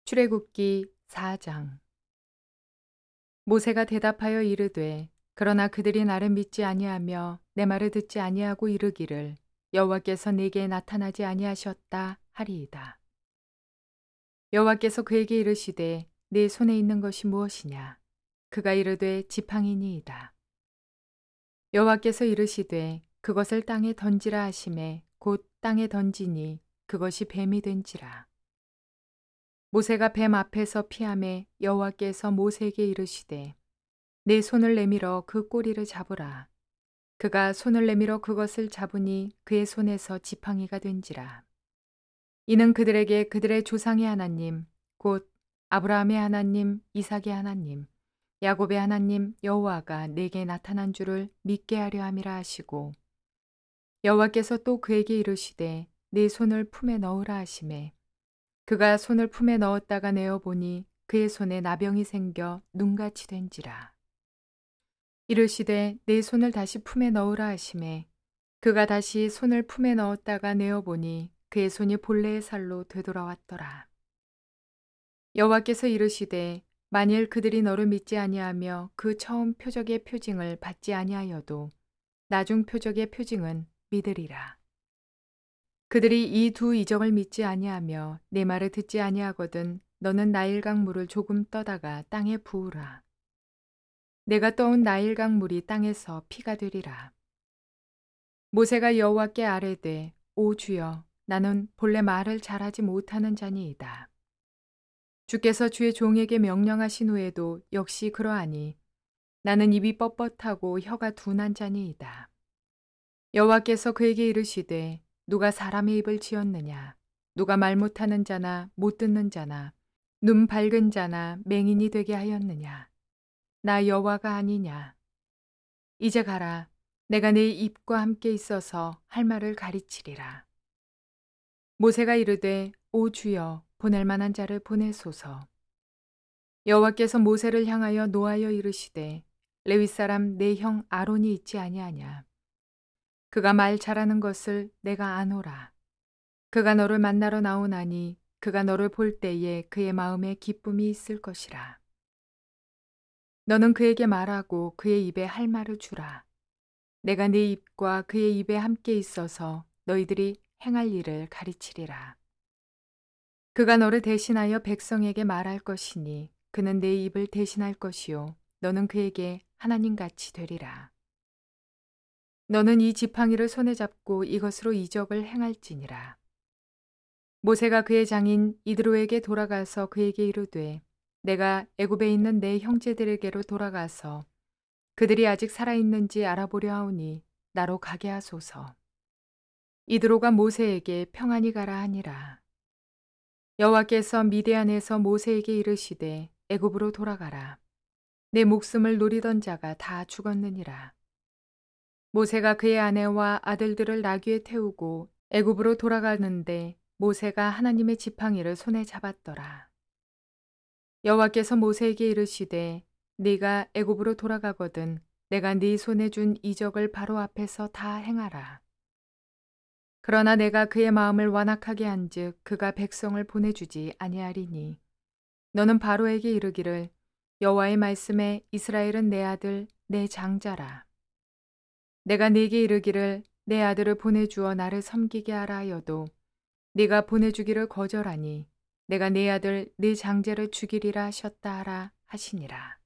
출애굽기 4장. 모세가 대답하여 이르되 그러나 그들이 나를 믿지 아니하며 내 말을 듣지 아니하고 이르기를 여호와께서 내게 나타나지 아니하셨다 하리이다. 여호와께서 그에게 이르시되 네 손에 있는 것이 무엇이냐? 그가 이르되 지팡이니이다. 여호와께서 이르시되 그것을 땅에 던지라 하시매 곧 땅에 던지니 그것이 뱀이 된지라. 모세가 뱀 앞에서 피하매 여호와께서 모세에게 이르시되 내 손을 내밀어 그 꼬리를 잡으라. 그가 손을 내밀어 그것을 잡으니 그의 손에서 지팡이가 된지라. 이는 그들에게 그들의 조상의 하나님 곧 아브라함의 하나님, 이삭의 하나님, 야곱의 하나님 여호와가 내게 나타난 줄을 믿게 하려 함이라 하시고, 여호와께서 또 그에게 이르시되 내 손을 품에 넣으라 하시매 그가 손을 품에 넣었다가 내어 보니 그의 손에 나병이 생겨 눈같이 된지라. 이르시되 내 손을 다시 품에 넣으라 하시매 그가 다시 손을 품에 넣었다가 내어 보니 그의 손이 본래의 살로 되돌아왔더라. 여호와께서 이르시되 만일 그들이 너를 믿지 아니하며 그 처음 표적의 표징을 받지 아니하여도 나중 표적의 표징은 믿으리라. 그들이 이 두 이적을 믿지 아니하며 내 말을 듣지 아니하거든 너는 나일강 물을 조금 떠다가 땅에 부으라. 내가 떠온 나일강 물이 땅에서 피가 되리라. 모세가 여호와께 아뢰되 오 주여 나는 본래 말을 잘하지 못하는 자니이다. 주께서 주의 종에게 명령하신 후에도 역시 그러하니 나는 입이 뻣뻣하고 혀가 둔한 자니이다. 여호와께서 그에게 이르시되 누가 사람의 입을 지었느냐? 누가 말 못하는 자나 못 듣는 자나 눈 밝은 자나 맹인이 되게 하였느냐? 나 여호와가 아니냐? 이제 가라. 내가 네 입과 함께 있어서 할 말을 가르치리라. 모세가 이르되 오 주여 보낼 만한 자를 보내소서. 여호와께서 모세를 향하여 노하여 이르시되 레위 사람 내 형 아론이 있지 아니하냐? 그가 말 잘하는 것을 내가 아노라. 그가 너를 만나러 나오나니 그가 너를 볼 때에 그의 마음에 기쁨이 있을 것이라. 너는 그에게 말하고 그의 입에 할 말을 주라. 내가 네 입과 그의 입에 함께 있어서 너희들이 행할 일을 가르치리라. 그가 너를 대신하여 백성에게 말할 것이니 그는 내 입을 대신할 것이요 너는 그에게 하나님같이 되리라. 너는 이 지팡이를 손에 잡고 이것으로 이적을 행할지니라. 모세가 그의 장인 이드로에게 돌아가서 그에게 이르되 내가 애굽에 있는 내 형제들에게로 돌아가서 그들이 아직 살아있는지 알아보려 하오니 나로 가게 하소서. 이드로가 모세에게 평안히 가라 하니라. 여호와께서 미디안에서 모세에게 이르시되 애굽으로 돌아가라. 내 목숨을 노리던 자가 다 죽었느니라. 모세가 그의 아내와 아들들을 나귀에 태우고 애굽으로 돌아가는데 모세가 하나님의 지팡이를 손에 잡았더라. 여호와께서 모세에게 이르시되 네가 애굽으로 돌아가거든 내가 네 손에 준 이적을 바로 앞에서 다 행하라. 그러나 내가 그의 마음을 완악하게 한즉 그가 백성을 보내주지 아니하리니 너는 바로에게 이르기를 여호와의 말씀에 이스라엘은 내 아들 내 장자라. 내가 네게 이르기를 내 아들을 보내주어 나를 섬기게 하라 하여도 네가 보내주기를 거절하니 내가 네 아들 네 장제를 죽이리라 하셨다 하라 하시니라.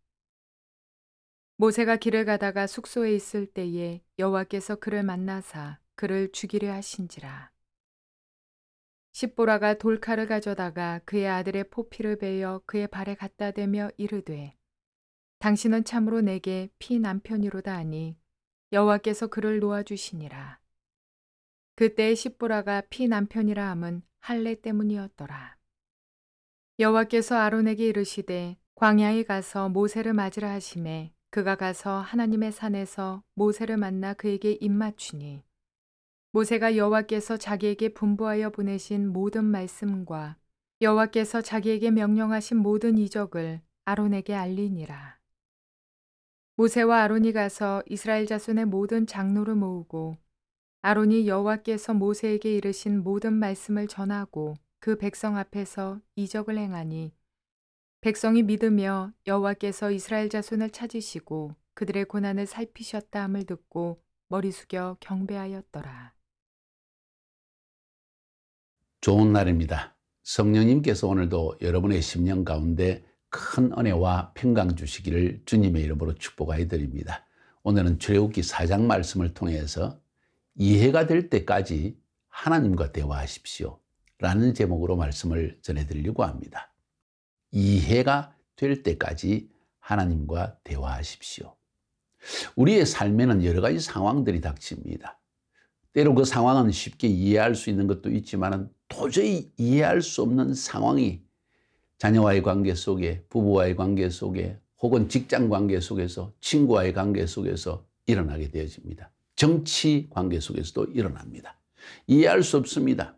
모세가 길을 가다가 숙소에 있을 때에 여호와께서 그를 만나사 그를 죽이려 하신지라. 십보라가 돌칼을 가져다가 그의 아들의 포피를 베어 그의 발에 갖다 대며 이르되 당신은 참으로 내게 피 남편이로다 하니 여호와께서 그를 놓아주시니라. 그때의 십보라가 피 남편이라 함은 할례 때문이었더라. 여호와께서 아론에게 이르시되 광야에 가서 모세를 맞으라 하시매 그가 가서 하나님의 산에서 모세를 만나 그에게 입맞추니 모세가 여호와께서 자기에게 분부하여 보내신 모든 말씀과 여호와께서 자기에게 명령하신 모든 이적을 아론에게 알리니라. 모세와 아론이 가서 이스라엘 자손의 모든 장로를 모으고 아론이 여호와께서 모세에게 이르신 모든 말씀을 전하고 그 백성 앞에서 이적을 행하니 백성이 믿으며 여호와께서 이스라엘 자손을 찾으시고 그들의 고난을 살피셨다 함을 듣고 머리 숙여 경배하였더라. 좋은 날입니다. 성령님께서 오늘도 여러분의 심령 가운데 큰 은혜와 평강 주시기를 주님의 이름으로 축복하여 드립니다. 오늘은 출애굽기 4장 말씀을 통해서 이해가 될 때까지 하나님과 대화하십시오 라는 제목으로 말씀을 전해드리려고 합니다. 이해가 될 때까지 하나님과 대화하십시오. 우리의 삶에는 여러 가지 상황들이 닥칩니다. 때로 그 상황은 쉽게 이해할 수 있는 것도 있지만 도저히 이해할 수 없는 상황이 자녀와의 관계 속에, 부부와의 관계 속에, 혹은 직장 관계 속에서, 친구와의 관계 속에서 일어나게 되어집니다. 정치 관계 속에서도 일어납니다. 이해할 수 없습니다.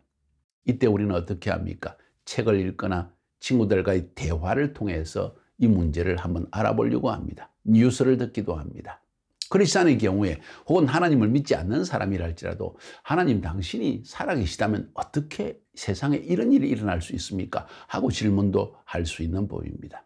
이때 우리는 어떻게 합니까? 책을 읽거나 친구들과의 대화를 통해서 이 문제를 한번 알아보려고 합니다. 뉴스를 듣기도 합니다. 크리스찬의 경우에 혹은 하나님을 믿지 않는 사람이랄지라도 하나님 당신이 살아계시다면 어떻게 세상에 이런 일이 일어날 수 있습니까? 하고 질문도 할 수 있는 법입니다.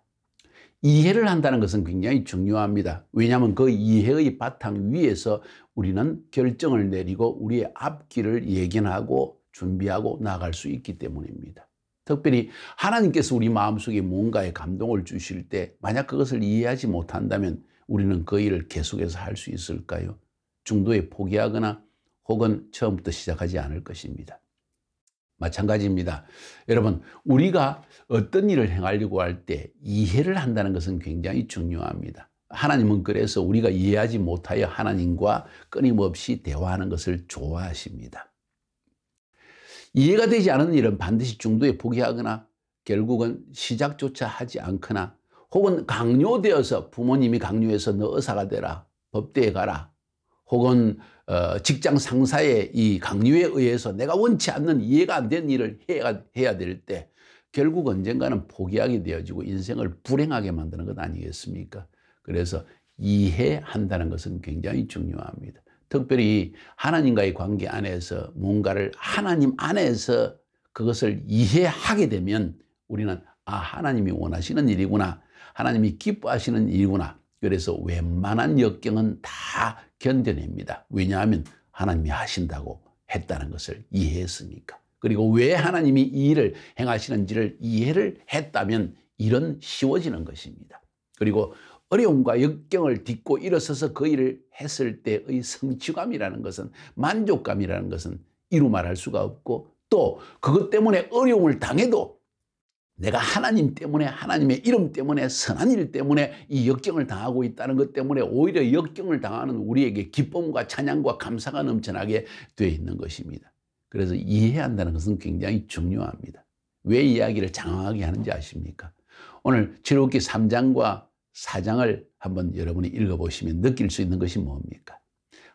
이해를 한다는 것은 굉장히 중요합니다. 왜냐하면 그 이해의 바탕 위에서 우리는 결정을 내리고 우리의 앞길을 예견하고 준비하고 나아갈 수 있기 때문입니다. 특별히 하나님께서 우리 마음속에 뭔가에 감동을 주실 때 만약 그것을 이해하지 못한다면 우리는 그 일을 계속해서 할 수 있을까요? 중도에 포기하거나 혹은 처음부터 시작하지 않을 것입니다. 마찬가지입니다. 여러분, 우리가 어떤 일을 행하려고 할 때 이해를 한다는 것은 굉장히 중요합니다. 하나님은 그래서 우리가 이해하지 못하여 하나님과 끊임없이 대화하는 것을 좋아하십니다. 이해가 되지 않은 일은 반드시 중도에 포기하거나 결국은 시작조차 하지 않거나 혹은 강요되어서 부모님이 강요해서 너 의사가 되라, 법대에 가라, 혹은 직장 상사의 이 강요에 의해서 내가 원치 않는 이해가 안 되는 일을 해야 될 때 결국 언젠가는 포기하게 되어지고 인생을 불행하게 만드는 것 아니겠습니까? 그래서 이해한다는 것은 굉장히 중요합니다. 특별히 하나님과의 관계 안에서 뭔가를 하나님 안에서 그것을 이해하게 되면 우리는 하나님이 원하시는 일이구나, 하나님이 기뻐하시는 일이구나. 그래서 웬만한 역경은 다 견뎌냅니다. 왜냐하면 하나님이 하신다고 했다는 것을 이해했으니까. 그리고 왜 하나님이 이 일을 행하시는지를 이해를 했다면 일은 쉬워지는 것입니다. 그리고 어려움과 역경을 딛고 일어서서 그 일을 했을 때의 성취감이라는 것은, 만족감이라는 것은 이루 말할 수가 없고, 또 그것 때문에 어려움을 당해도 내가 하나님 때문에, 하나님의 이름 때문에, 선한 일 때문에 이 역경을 당하고 있다는 것 때문에 오히려 역경을 당하는 우리에게 기쁨과 찬양과 감사가 넘쳐나게 되어 있는 것입니다. 그래서 이해한다는 것은 굉장히 중요합니다. 왜 이야기를 장황하게 하는지 아십니까? 오늘 출애굽기 3장과 4장을 한번 여러분이 읽어보시면 느낄 수 있는 것이 뭡니까?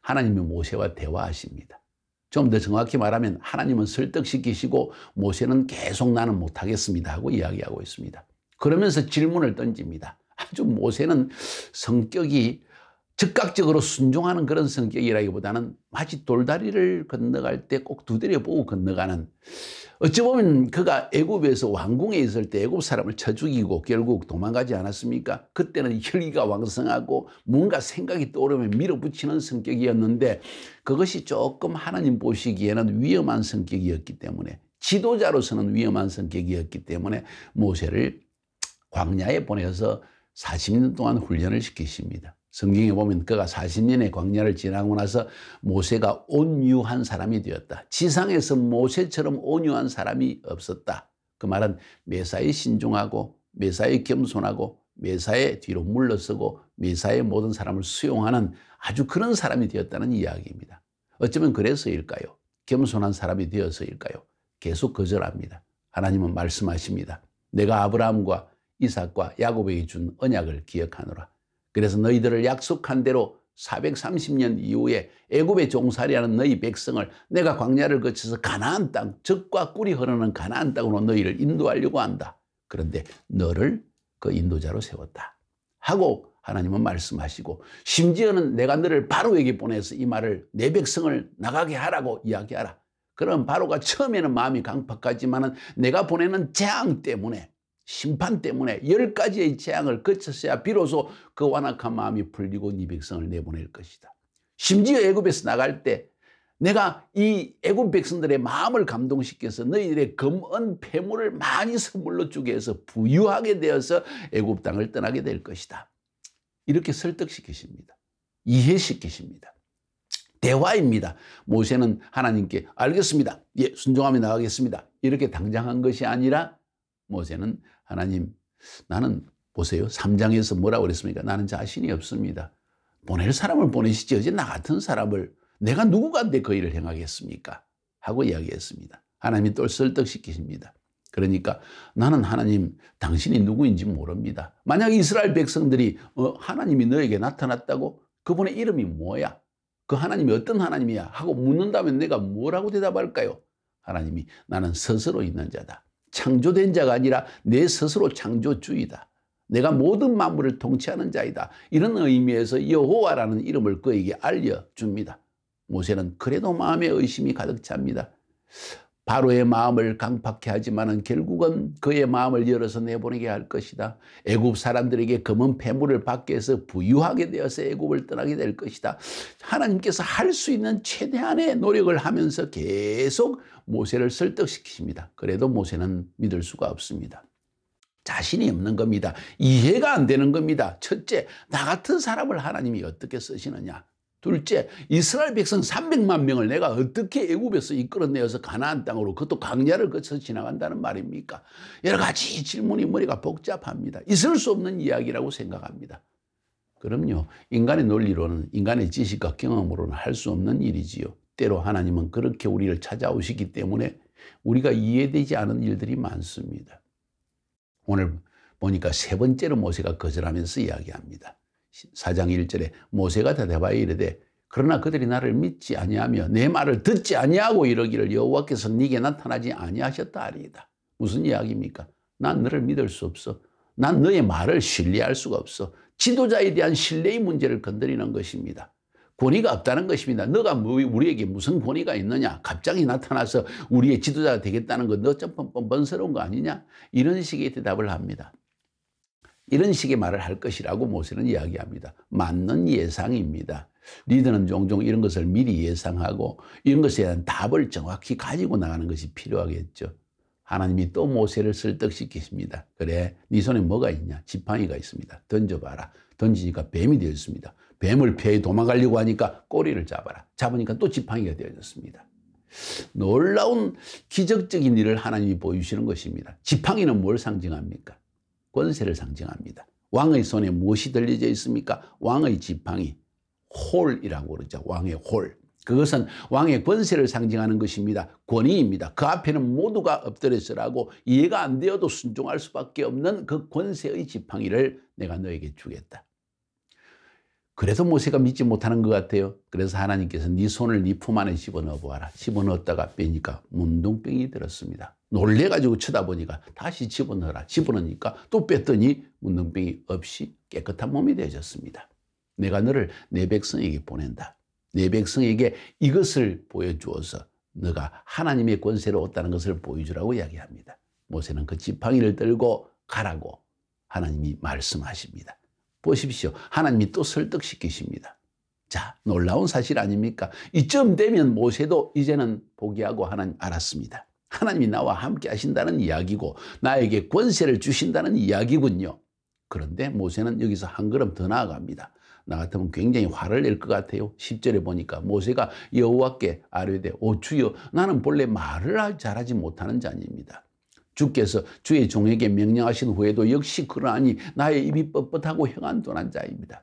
하나님이 모세와 대화하십니다. 좀 더 정확히 말하면 하나님은 설득시키시고 모세는 계속 나는 못하겠습니다 하고 이야기하고 있습니다. 그러면서 질문을 던집니다. 아주 모세는 성격이 즉각적으로 순종하는 그런 성격이라기보다는 마치 돌다리를 건너갈 때 꼭 두드려 보고 건너가는, 어찌 보면 그가 애굽에서 왕궁에 있을 때 애굽 사람을 쳐 죽이고 결국 도망가지 않았습니까? 그때는 혈기가 왕성하고 뭔가 생각이 떠오르면 밀어붙이는 성격이었는데 그것이 조금 하나님 보시기에는 위험한 성격이었기 때문에, 지도자로서는 위험한 성격이었기 때문에 모세를 광야에 보내서 40년 동안 훈련을 시키십니다. 성경에 보면 그가 40년의 광야를 지나고 나서 모세가 온유한 사람이 되었다. 지상에서 모세처럼 온유한 사람이 없었다. 그 말은 매사에 신중하고 매사에 겸손하고 매사에 뒤로 물러서고 매사에 모든 사람을 수용하는 아주 그런 사람이 되었다는 이야기입니다. 어쩌면 그래서일까요? 겸손한 사람이 되어서일까요? 계속 거절합니다. 하나님은 말씀하십니다. 내가 아브라함과 이삭과 야곱에게 준 언약을 기억하노라. 그래서 너희들을 약속한 대로 430년 이후에 애굽에 종살이하는 너희 백성을 내가 광야를 거쳐서 가나안 땅, 젖과 꿀이 흐르는 가나안 땅으로 너희를 인도하려고 한다. 그런데 너를 그 인도자로 세웠다 하고 하나님은 말씀하시고, 심지어는 내가 너를 바로에게 보내서 이 말을 내 백성을 나가게 하라고 이야기하라. 그럼 바로가 처음에는 마음이 강팍하지만은 내가 보내는 재앙 때문에, 심판 때문에 10가지의 재앙을 거쳤어야 비로소 그 완악한 마음이 풀리고 네 백성을 내보낼 것이다. 심지어 애굽에서 나갈 때 내가 이 애굽 백성들의 마음을 감동시켜서 너희들의 금은 폐물을 많이 선물로 주게 해서 부유하게 되어서 애굽 땅을 떠나게 될 것이다. 이렇게 설득시키십니다. 이해시키십니다. 대화입니다. 모세는 하나님께 알겠습니다. 예, 순종하며 나가겠습니다. 이렇게 당장한 것이 아니라 모세는 하나님, 나는 보세요. 3장에서 뭐라고 그랬습니까? 나는 자신이 없습니다. 보낼 사람을 보내시지 어제 나 같은 사람을 내가 누구간데 그 일을 행하겠습니까? 하고 이야기했습니다. 하나님이 또 설득시키십니다. 그러니까 나는 하나님 당신이 누구인지 모릅니다. 만약 이스라엘 백성들이 하나님이 너에게 나타났다고? 그분의 이름이 뭐야? 그 하나님이 어떤 하나님이야? 하고 묻는다면 내가 뭐라고 대답할까요? 하나님이 나는 스스로 있는 자다. 창조된 자가 아니라 내 스스로 창조주이다. 내가 모든 만물을 통치하는 자이다. 이런 의미에서 여호와라는 이름을 그에게 알려줍니다. 모세는 그래도 마음에 의심이 가득 찹니다. 바로의 마음을 강팍해 하지만은 결국은 그의 마음을 열어서 내보내게 할 것이다. 애굽 사람들에게 검은 폐물을 받게 해서 부유하게 되어서 애굽을 떠나게 될 것이다. 하나님께서 할 수 있는 최대한의 노력을 하면서 계속 모세를 설득시키십니다. 그래도 모세는 믿을 수가 없습니다. 자신이 없는 겁니다. 이해가 안 되는 겁니다. 첫째, 나 같은 사람을 하나님이 어떻게 쓰시느냐. 둘째, 이스라엘 백성 300만 명을 내가 어떻게 애굽에서 이끌어내어서 가나안 땅으로, 그것도 광야를 거쳐서 지나간다는 말입니까? 여러 가지 질문이 머리가 복잡합니다. 있을 수 없는 이야기라고 생각합니다. 그럼요, 인간의 논리로는, 인간의 지식과 경험으로는 할 수 없는 일이지요. 때로 하나님은 그렇게 우리를 찾아오시기 때문에 우리가 이해되지 않은 일들이 많습니다. 오늘 보니까 세 번째로 모세가 거절하면서 이야기합니다. 4장 1절에 모세가 대답하여 이르되 그러나 그들이 나를 믿지 아니하며 내 말을 듣지 아니하고 이러기를 여호와께서 네게 나타나지 아니하셨다 하리이다. 무슨 이야기입니까? 난 너를 믿을 수 없어. 난 너의 말을 신뢰할 수가 없어. 지도자에 대한 신뢰의 문제를 건드리는 것입니다. 권위가 없다는 것입니다. 너가 우리에게 무슨 권위가 있느냐? 갑자기 나타나서 우리의 지도자가 되겠다는 거 너 좀 뻔뻔스러운 거 아니냐? 이런 식의 대답을 합니다. 이런 식의 말을 할 것이라고 모세는 이야기합니다. 맞는 예상입니다. 리더는 종종 이런 것을 미리 예상하고 이런 것에 대한 답을 정확히 가지고 나가는 것이 필요하겠죠. 하나님이 또 모세를 설득시키십니다. 그래, 네 손에 뭐가 있냐? 지팡이가 있습니다. 던져봐라. 던지니까 뱀이 되었습니다. 뱀을 피해 도망가려고 하니까 꼬리를 잡아라. 잡으니까 또 지팡이가 되어졌습니다. 놀라운 기적적인 일을 하나님이 보여주시는 것입니다. 지팡이는 뭘 상징합니까? 권세를 상징합니다. 왕의 손에 무엇이 들려져 있습니까? 왕의 지팡이, 홀이라고 그러죠. 왕의 홀. 그것은 왕의 권세를 상징하는 것입니다. 권위입니다. 그 앞에는 모두가 엎드려서라고 이해가 안 되어도 순종할 수밖에 없는 그 권세의 지팡이를 내가 너에게 주겠다. 그래도 모세가 믿지 못하는 것 같아요. 그래서 하나님께서 네 손을 네 품 안에 집어넣어 보아라. 집어넣었다가 빼니까 문둥병이 들었습니다. 놀래가지고 쳐다보니까 다시 집어넣어라. 집어넣으니까 또 뺐더니 문둥병이 없이 깨끗한 몸이 되어졌습니다. 내가 너를 내 백성에게 보낸다. 내 백성에게 이것을 보여주어서 너가 하나님의 권세로 왔다는 것을 보여주라고 이야기합니다. 모세는 그 지팡이를 들고 가라고 하나님이 말씀하십니다. 보십시오. 하나님이 또 설득시키십니다. 자, 놀라운 사실 아닙니까? 이쯤 되면 모세도 이제는 포기하고 하나님 알았습니다. 하나님이 나와 함께 하신다는 이야기고 나에게 권세를 주신다는 이야기군요. 그런데 모세는 여기서 한 걸음 더 나아갑니다. 나 같으면 굉장히 화를 낼 것 같아요. 10절에 보니까 모세가 여호와께 아뢰되 오 주여 나는 본래 말을 잘하지 못하는 자입니다. 주께서 주의 종에게 명령하신 후에도 역시 그러하니 나의 입이 뻣뻣하고 혀가 자입니다.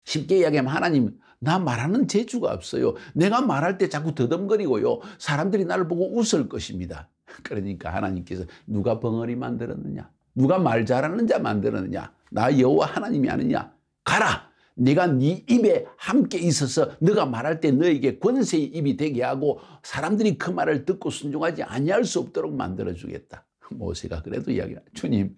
쉽게 이야기하면 하나님 나 말하는 재주가 없어요. 내가 말할 때 자꾸 더듬거리고요. 사람들이 나를 보고 웃을 것입니다. 그러니까 하나님께서 누가 벙어리 만들었느냐? 누가 말 잘하는 자 만들었느냐? 나 여호와 하나님이 아니냐? 가라! 내가 네 입에 함께 있어서 너가 말할 때 너에게 권세의 입이 되게 하고 사람들이 그 말을 듣고 순종하지 아니할 수 없도록 만들어주겠다. 모세가 그래도 이야기해요. 주님,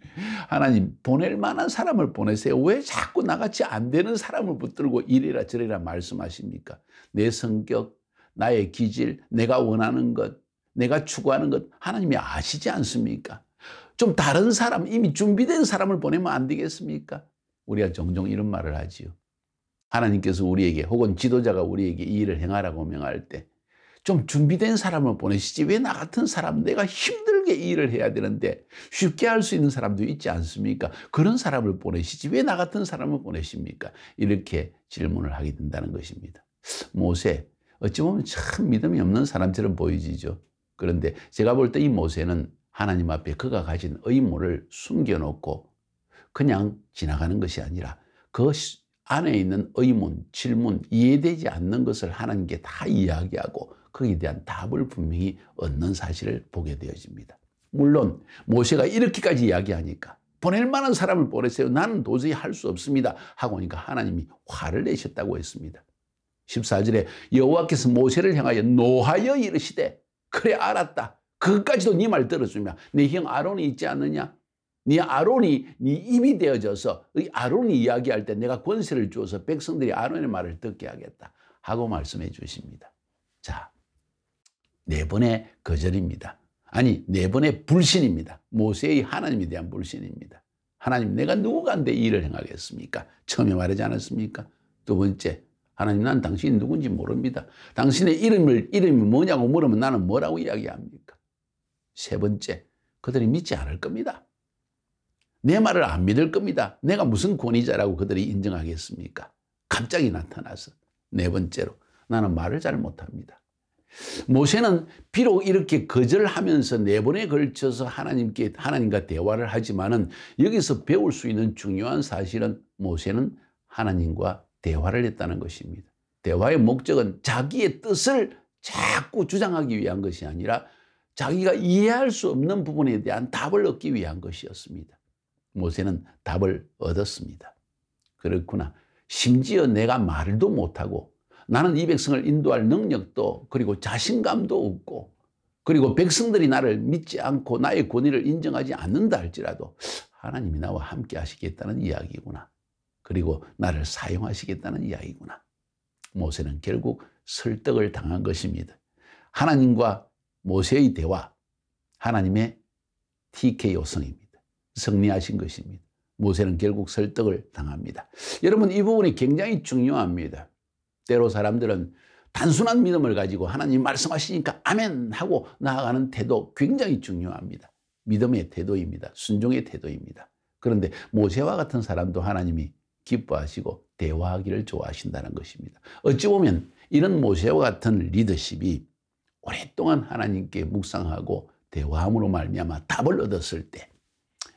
하나님 보낼 만한 사람을 보내세요. 왜 자꾸 나같이 안 되는 사람을 붙들고 이래라 저래라 말씀하십니까? 내 성격, 나의 기질, 내가 원하는 것, 내가 추구하는 것 하나님이 아시지 않습니까? 좀 다른 사람, 이미 준비된 사람을 보내면 안 되겠습니까? 우리가 종종 이런 말을 하지요. 하나님께서 우리에게 혹은 지도자가 우리에게 이 일을 행하라고 명할 때 좀 준비된 사람을 보내시지 왜 나 같은 사람, 내가 힘들게 이 일을 해야 되는데 쉽게 할 수 있는 사람도 있지 않습니까? 그런 사람을 보내시지 왜 나 같은 사람을 보내십니까? 이렇게 질문을 하게 된다는 것입니다. 모세, 어찌 보면 참 믿음이 없는 사람처럼 보이지죠. 그런데 제가 볼 때 이 모세는 하나님 앞에 그가 가진 의무를 숨겨놓고 그냥 지나가는 것이 아니라 그 안에 있는 의문, 질문, 이해되지 않는 것을 하나님께 다 이야기하고 거기에 대한 답을 분명히 얻는 사실을 보게 되어집니다. 물론 모세가 이렇게까지 이야기하니까 보낼 만한 사람을 보내세요. 나는 도저히 할 수 없습니다. 하고 하니까 하나님이 화를 내셨다고 했습니다. 14절에 여호와께서 모세를 향하여 노하여 이르시되 그래 알았다. 그것까지도 네 말 들어주면 내 형 아론이 있지 않느냐? 네 아론이 네 입이 되어져서 이 아론이 이야기할 때 내가 권세를 주어서 백성들이 아론의 말을 듣게 하겠다 하고 말씀해 주십니다. 자, 네 번의 거절입니다. 아니, 네 번의 불신입니다. 모세의 하나님에 대한 불신입니다. 하나님, 내가 누구간데 이 일을 행하겠습니까? 처음에 말하지 않았습니까? 두 번째, 하나님, 난 당신이 누군지 모릅니다. 당신의 이름이 뭐냐고 물으면 나는 뭐라고 이야기합니까? 세 번째, 그들이 믿지 않을 겁니다. 내 말을 안 믿을 겁니다. 내가 무슨 권위자라고 그들이 인정하겠습니까? 갑자기 나타나서. 네 번째로, 나는 말을 잘 못합니다. 모세는 비록 이렇게 거절하면서 네 번에 걸쳐서 하나님과 대화를 하지만은 여기서 배울 수 있는 중요한 사실은 모세는 하나님과 대화를 했다는 것입니다. 대화의 목적은 자기의 뜻을 자꾸 주장하기 위한 것이 아니라 자기가 이해할 수 없는 부분에 대한 답을 얻기 위한 것이었습니다. 모세는 답을 얻었습니다. 그렇구나. 심지어 내가 말도 못하고 나는 이 백성을 인도할 능력도 그리고 자신감도 없고 그리고 백성들이 나를 믿지 않고 나의 권위를 인정하지 않는다 할지라도 하나님이 나와 함께 하시겠다는 이야기구나. 그리고 나를 사용하시겠다는 이야기구나. 모세는 결국 설득을 당한 것입니다. 하나님과 모세의 대화, 하나님의 TK 요성입니다. 승리하신 것입니다. 모세는 결국 설득을 당합니다. 여러분, 이 부분이 굉장히 중요합니다. 때로 사람들은 단순한 믿음을 가지고 하나님 말씀하시니까 아멘 하고 나아가는 태도 굉장히 중요합니다. 믿음의 태도입니다. 순종의 태도입니다. 그런데 모세와 같은 사람도 하나님이 기뻐하시고 대화하기를 좋아하신다는 것입니다. 어찌 보면 이런 모세와 같은 리더십이 오랫동안 하나님께 묵상하고 대화함으로 말미암아 답을 얻었을 때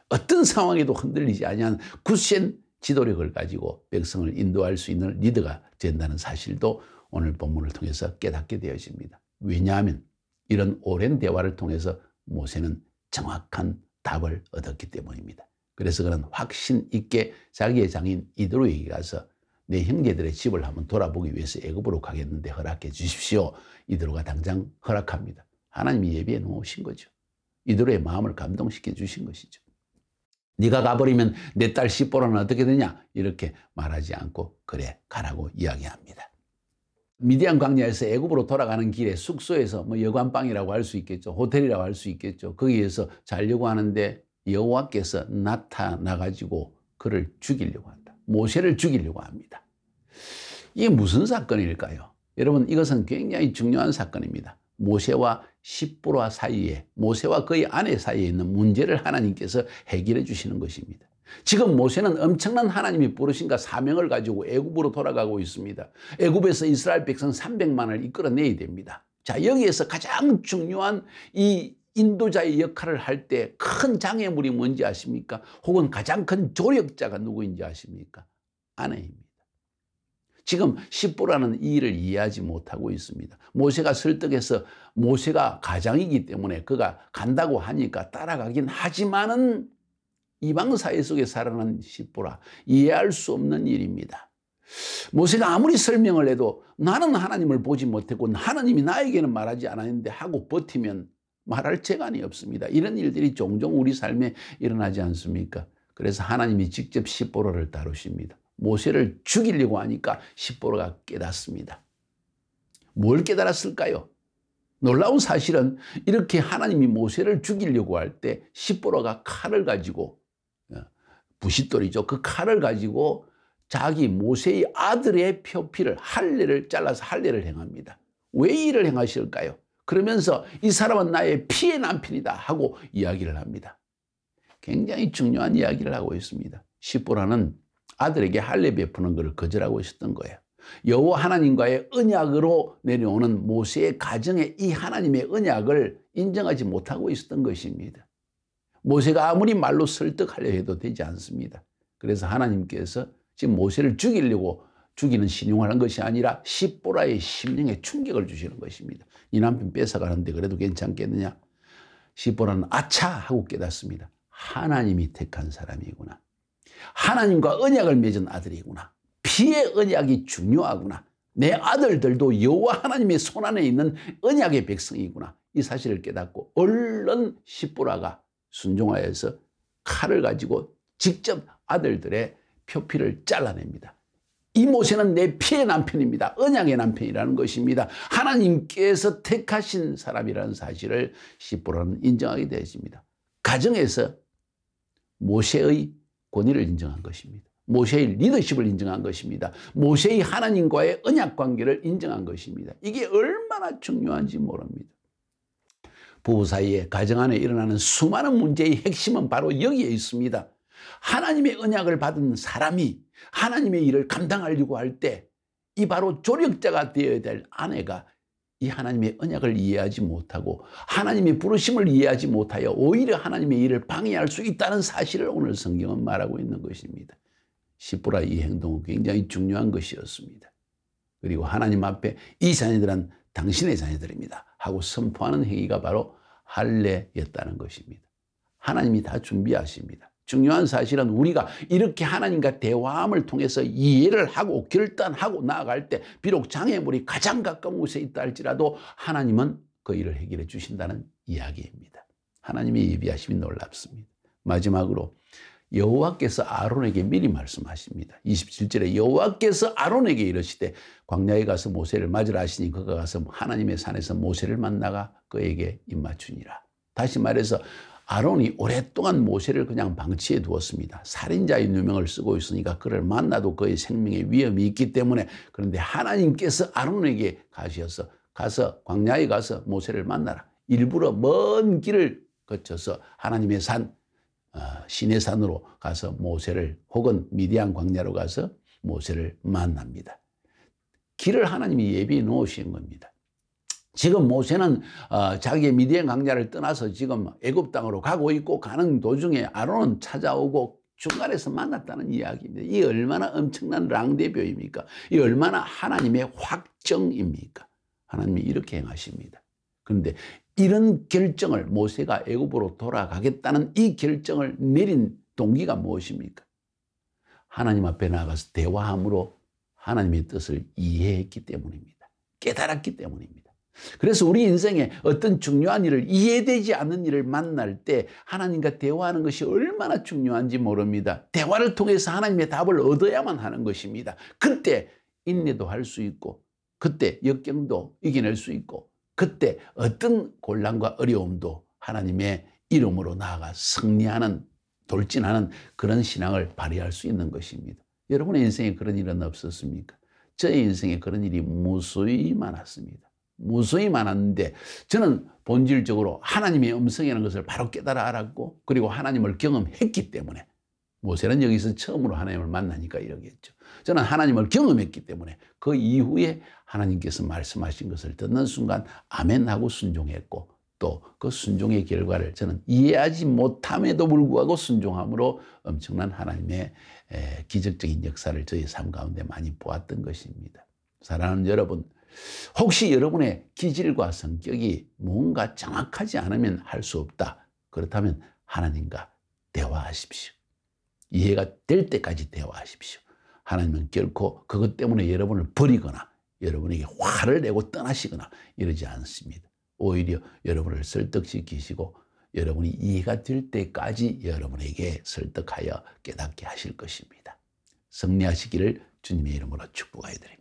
어떤 상황에도 흔들리지 아니한 굳센 지도력을 가지고 백성을 인도할 수 있는 리더가 된다는 사실도 오늘 본문을 통해서 깨닫게 되어집니다. 왜냐하면 이런 오랜 대화를 통해서 모세는 정확한 답을 얻었기 때문입니다. 그래서 그는 확신 있게 자기의 장인 이드로에게 가서 내 형제들의 집을 한번 돌아보기 위해서 애굽으로 가겠는데 허락해 주십시오. 이드로가 당장 허락합니다. 하나님이 예비해 놓으신 거죠. 이드로의 마음을 감동시켜 주신 것이죠. 네가 가버리면 내 딸 시보라는 어떻게 되냐? 이렇게 말하지 않고 그래 가라고 이야기합니다. 미디안 광야에서 애굽으로 돌아가는 길에 숙소에서 뭐 여관방이라고 할 수 있겠죠. 호텔이라고 할 수 있겠죠. 거기에서 자려고 하는데 여호와께서 나타나가지고 그를 죽이려고 한다. 모세를 죽이려고 합니다. 이게 무슨 사건일까요? 여러분, 이것은 굉장히 중요한 사건입니다. 모세와 십보라 사이에, 모세와 그의 아내 사이에 있는 문제를 하나님께서 해결해 주시는 것입니다. 지금 모세는 엄청난 하나님이 부르신가 사명을 가지고 애굽으로 돌아가고 있습니다. 애굽에서 이스라엘 백성 300만을 이끌어내야 됩니다. 자, 여기에서 가장 중요한 이 인도자의 역할을 할 때 큰 장애물이 뭔지 아십니까? 혹은 가장 큰 조력자가 누구인지 아십니까? 아내입니다. 지금 십보라는 이 일을 이해하지 못하고 있습니다. 모세가 설득해서 모세가 가장이기 때문에 그가 간다고 하니까 따라가긴 하지만은 이방 사회 속에 살아난 십보라, 이해할 수 없는 일입니다. 모세가 아무리 설명을 해도 나는 하나님을 보지 못했고 하나님이 나에게는 말하지 않았는데 하고 버티면 말할 재간이 없습니다. 이런 일들이 종종 우리 삶에 일어나지 않습니까? 그래서 하나님이 직접 십보라를 다루십니다. 모세를 죽이려고 하니까 십보라가 깨닫습니다. 뭘 깨달았을까요? 놀라운 사실은 이렇게 하나님이 모세를 죽이려고 할 때 십보라가 칼을 가지고, 부싯돌이죠. 그 칼을 가지고 자기 모세의 아들의 표피를, 할례를 잘라서 할례를 행합니다. 왜 일을 행하실까요? 그러면서 이 사람은 나의 피의 남편이다 하고 이야기를 합니다. 굉장히 중요한 이야기를 하고 있습니다. 십보라는 아들에게 할례 베푸는 것을 거절하고 있었던 거예요. 여호와 하나님과의 언약으로 내려오는 모세의 가정에 이 하나님의 언약을 인정하지 못하고 있었던 것입니다. 모세가 아무리 말로 설득하려 해도 되지 않습니다. 그래서 하나님께서 지금 모세를 죽이려고 죽이는 신용을 하는 것이 아니라 십보라의 심령에 충격을 주시는 것입니다. 이 남편 뺏어가는데 그래도 괜찮겠느냐? 십보라는 아차 하고 깨닫습니다. 하나님이 택한 사람이구나. 하나님과 언약을 맺은 아들이구나. 피의 언약이 중요하구나. 내 아들들도 여호와 하나님의 손안에 있는 언약의 백성이구나. 이 사실을 깨닫고 얼른 십보라가 순종하여서 칼을 가지고 직접 아들들의 표피를 잘라냅니다. 이 모세는 내 피의 남편입니다. 언약의 남편이라는 것입니다. 하나님께서 택하신 사람이라는 사실을 십보라는 인정하게 되었습니다. 가정에서 모세의 권위를 인정한 것입니다. 모세의 리더십을 인정한 것입니다. 모세의 하나님과의 언약 관계를 인정한 것입니다. 이게 얼마나 중요한지 모릅니다. 부부 사이에, 가정 안에 일어나는 수많은 문제의 핵심은 바로 여기에 있습니다. 하나님의 언약을 받은 사람이 하나님의 일을 감당하려고 할 때 이 바로 조력자가 되어야 될 아내가 이 하나님의 언약을 이해하지 못하고 하나님의 부르심을 이해하지 못하여 오히려 하나님의 일을 방해할 수 있다는 사실을 오늘 성경은 말하고 있는 것입니다. 십보라의 이 행동은 굉장히 중요한 것이었습니다. 그리고 하나님 앞에 이 자녀들은 당신의 자녀들입니다 하고 선포하는 행위가 바로 할례였다는 것입니다. 하나님이 다 준비하십니다. 중요한 사실은 우리가 이렇게 하나님과 대화함을 통해서 이해를 하고 결단하고 나아갈 때 비록 장애물이 가장 가까운 곳에 있다 할지라도 하나님은 그 일을 해결해 주신다는 이야기입니다. 하나님의 예비하심이 놀랍습니다. 마지막으로 여호와께서 아론에게 미리 말씀하십니다. 27절에 여호와께서 아론에게 이르시되 광야에 가서 모세를 맞으라 하시니 그가 가서 하나님의 산에서 모세를 만나가 그에게 입맞추니라. 다시 말해서 아론이 오랫동안 모세를 그냥 방치해 두었습니다. 살인자의 누명을 쓰고 있으니까 그를 만나도 그의 생명에 위험이 있기 때문에. 그런데 하나님께서 아론에게 가셔서 가서 광야에 가서 모세를 만나라. 일부러 먼 길을 거쳐서 하나님의 산 시내산으로 가서 모세를, 혹은 미디안 광야로 가서 모세를 만납니다. 길을 하나님이 예비해 놓으신 겁니다. 지금 모세는 자기의 미디안 광야를 떠나서 지금 애굽 땅으로 가고 있고, 가는 도중에 아론은 찾아오고 중간에서 만났다는 이야기입니다. 이 얼마나 엄청난 랑데뷰입니까? 이 얼마나 하나님의 확정입니까? 하나님이 이렇게 행하십니다. 그런데 이런 결정을, 모세가 애굽으로 돌아가겠다는 이 결정을 내린 동기가 무엇입니까? 하나님 앞에 나가서 대화함으로 하나님의 뜻을 이해했기 때문입니다. 깨달았기 때문입니다. 그래서 우리 인생에 어떤 중요한 일을, 이해되지 않는 일을 만날 때 하나님과 대화하는 것이 얼마나 중요한지 모릅니다. 대화를 통해서 하나님의 답을 얻어야만 하는 것입니다. 그때 인내도 할 수 있고, 그때 역경도 이겨낼 수 있고, 그때 어떤 곤란과 어려움도 하나님의 이름으로 나아가 승리하는, 돌진하는 그런 신앙을 발휘할 수 있는 것입니다. 여러분의 인생에 그런 일은 없었습니까? 저의 인생에 그런 일이 무수히 많았습니다. 무수히 많았는데 저는 본질적으로 하나님의 음성이라는 것을 바로 깨달아 알았고, 그리고 하나님을 경험했기 때문에, 모세는 여기서 처음으로 하나님을 만나니까 이러겠죠. 저는 하나님을 경험했기 때문에 그 이후에 하나님께서 말씀하신 것을 듣는 순간 아멘 하고 순종했고, 또 그 순종의 결과를 저는 이해하지 못함에도 불구하고 순종함으로 엄청난 하나님의 기적적인 역사를 저희 삶 가운데 많이 보았던 것입니다. 사랑하는 여러분, 혹시 여러분의 기질과 성격이 뭔가 정확하지 않으면 할 수 없다. 그렇다면 하나님과 대화하십시오. 이해가 될 때까지 대화하십시오. 하나님은 결코 그것 때문에 여러분을 버리거나 여러분에게 화를 내고 떠나시거나 이러지 않습니다. 오히려 여러분을 설득시키시고 여러분이 이해가 될 때까지 여러분에게 설득하여 깨닫게 하실 것입니다. 승리하시기를 주님의 이름으로 축복하여 드립니다.